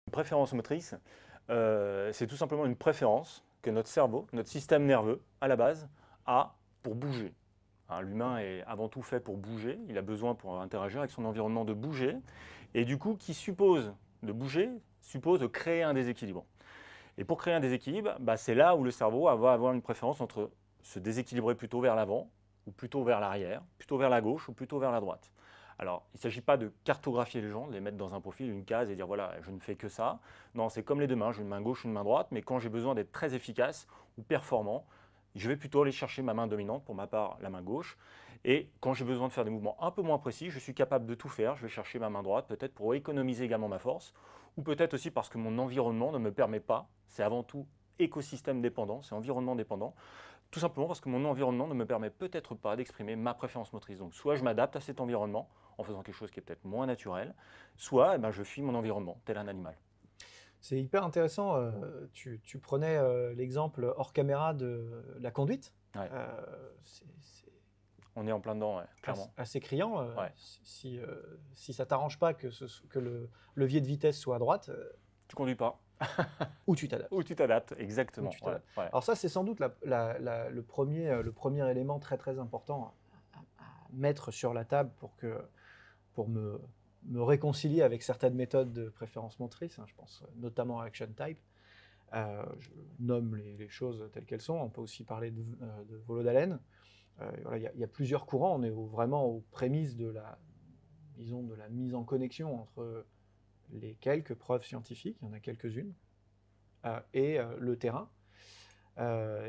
Une préférence motrice, c'est tout simplement une préférence que notre cerveau, notre système nerveux, à la base, a pour bouger. Hein, l'humain est avant tout fait pour bouger, il a besoin pour interagir avec son environnement de bouger, et du coup, qui suppose de bouger, suppose de créer un déséquilibre. Et pour créer un déséquilibre, c'est là où le cerveau va avoir une préférence entre se déséquilibrer plutôt vers l'avant, ou plutôt vers l'arrière, plutôt vers la gauche, ou plutôt vers la droite. Alors, il ne s'agit pas de cartographier les gens, de les mettre dans un profil, une case et dire voilà, je ne fais que ça. Non, c'est comme les deux mains, j'ai une main gauche, une main droite, mais quand j'ai besoin d'être très efficace ou performant, je vais plutôt aller chercher ma main dominante, pour ma part la main gauche. Et quand j'ai besoin de faire des mouvements un peu moins précis, je suis capable de tout faire, je vais chercher ma main droite, peut-être pour économiser également ma force, ou peut-être aussi parce que mon environnement ne me permet pas, c'est avant tout écosystème dépendant, c'est environnement dépendant, tout simplement parce que mon environnement ne me permet peut-être pas d'exprimer ma préférence motrice. Donc soit je m'adapte à cet environnement en faisant quelque chose qui est peut-être moins naturel, soit je fuis mon environnement, tel un animal. C'est hyper intéressant. Tu prenais l'exemple hors caméra de la conduite. Ouais. C'est On est en plein dedans, ouais, clairement. assez criant. Ouais. Si ça t'arrange pas que le levier de vitesse soit à droite, Tu conduis pas. ou tu t'adaptes. Ou tu t'adaptes, exactement. Tu t'adaptes. Ouais. Alors ça, c'est sans doute le premier élément très très important à mettre sur la table pour me réconcilier avec certaines méthodes de préférence motrice. Je pense notamment à Action Type. Je nomme les choses telles qu'elles sont. On peut aussi parler de Volodalen. Voilà, il y a plusieurs courants. On est vraiment aux prémices de la mise en connexion entre les quelques preuves scientifiques, il y en a quelques-unes, et le terrain.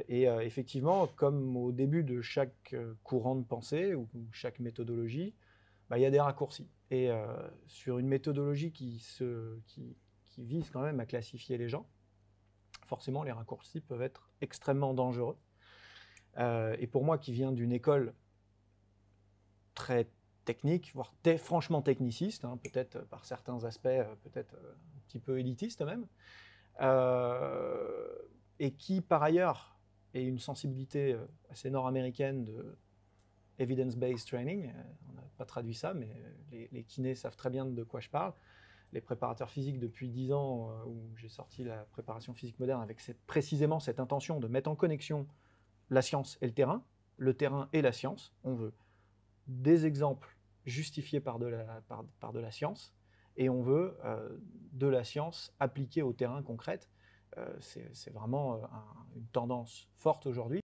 Effectivement, comme au début de chaque courant de pensée ou chaque méthodologie, il y a des raccourcis. Et sur une méthodologie qui vise quand même à classifier les gens, forcément les raccourcis peuvent être extrêmement dangereux. Et pour moi qui viens d'une école très technique, voire franchement techniciste, peut-être par certains aspects, peut-être un petit peu élitiste même, et qui par ailleurs est une sensibilité assez nord-américaine de evidence-based training. On n'a pas traduit ça, mais les kinés savent très bien de quoi je parle. Les préparateurs physiques depuis 10 ans, où j'ai sorti la préparation physique moderne avec précisément cette intention de mettre en connexion la science et le terrain et la science. On veut des exemples justifiés par de la science, et on veut de la science appliquée au terrain concrète. C'est vraiment une tendance forte aujourd'hui.